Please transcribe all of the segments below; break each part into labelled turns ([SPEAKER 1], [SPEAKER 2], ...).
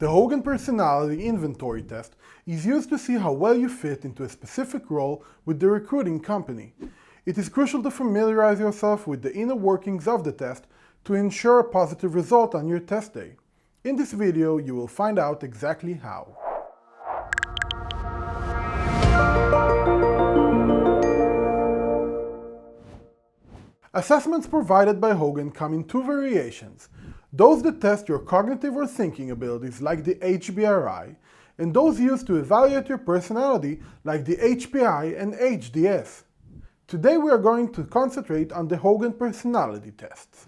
[SPEAKER 1] The Hogan Personality Inventory Test is used to see how well you fit into a specific role with the recruiting company. It is crucial to familiarize yourself with the inner workings of the test to ensure a positive result on your test day. In this video, you will find out exactly how. Assessments provided by Hogan come in two variations: those that test your cognitive or thinking abilities, like the HBRI, and those used to evaluate your personality, like the HPI and HDS. Today we are going to concentrate on the Hogan Personality Tests.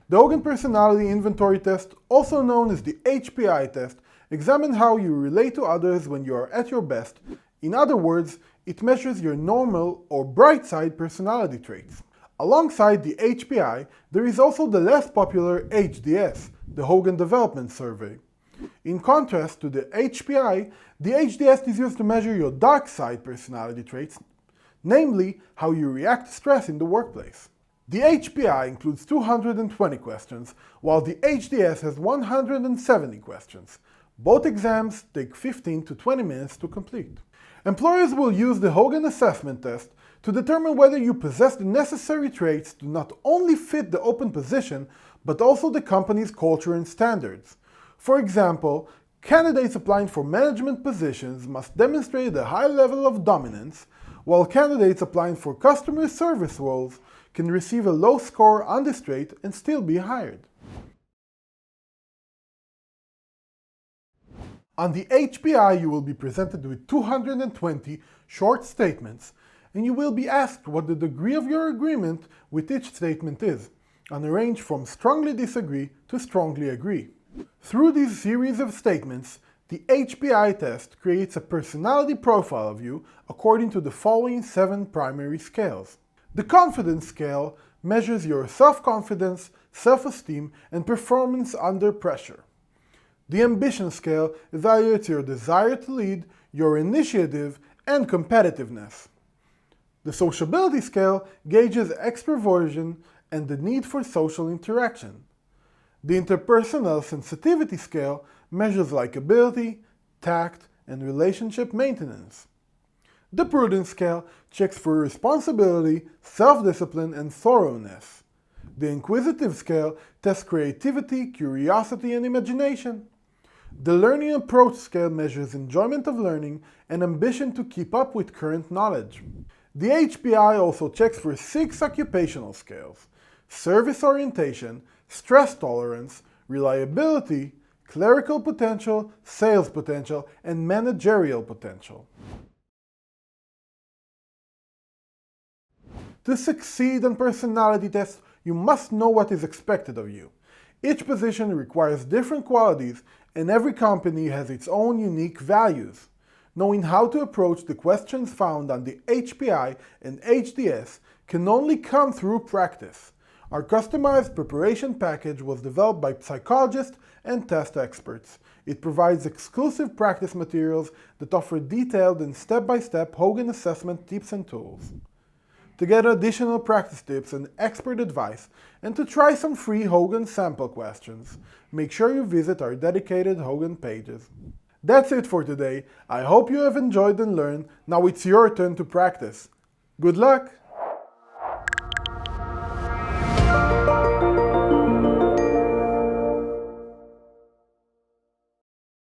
[SPEAKER 1] The Hogan Personality Inventory Test, also known as the HPI test, examines how you relate to others when you are at your best. In other words, it measures your normal or bright side personality traits. Alongside the HPI, there is also the less popular HDS, the Hogan Development Survey. In contrast to the HPI, the HDS is used to measure your dark side personality traits, namely how you react to stress in the workplace. The HPI includes 220 questions, while the HDS has 170 questions. Both exams take 15 to 20 minutes to complete. Employers will use the Hogan Assessment Test to determine whether you possess the necessary traits to not only fit the open position, but also the company's culture and standards. For example, candidates applying for management positions must demonstrate a high level of dominance, while candidates applying for customer service roles can receive a low score on this trait and still be hired. On the HPI, you will be presented with 220 short statements, and you will be asked what the degree of your agreement with each statement is, on a range from strongly disagree to strongly agree. Through these series of statements, the HPI test creates a personality profile of you according to the following 7 primary scales. The confidence scale measures your self-confidence, self-esteem, and performance under pressure. The ambition scale evaluates your desire to lead, your initiative, and competitiveness. The sociability scale gauges extroversion and the need for social interaction. The interpersonal sensitivity scale measures likability, tact, and relationship maintenance. The prudence scale checks for responsibility, self-discipline, and thoroughness. The inquisitive scale tests creativity, curiosity, and imagination. The learning approach scale measures enjoyment of learning and ambition to keep up with current knowledge. The HPI also checks for 6 occupational scales: service orientation, stress tolerance, reliability, clerical potential, sales potential, and managerial potential. To succeed on personality tests, you must know what is expected of you. Each position requires different qualities, and every company has its own unique values. Knowing how to approach the questions found on the HPI and HDS can only come through practice. Our customized preparation package was developed by psychologists and test experts. It provides exclusive practice materials that offer detailed and step-by-step Hogan assessment tips and tools. To get additional practice tips and expert advice, and to try some free Hogan sample questions, make sure you visit our dedicated Hogan pages. That's it for today. I hope you have enjoyed and learned. Now it's your turn to practice. Good luck!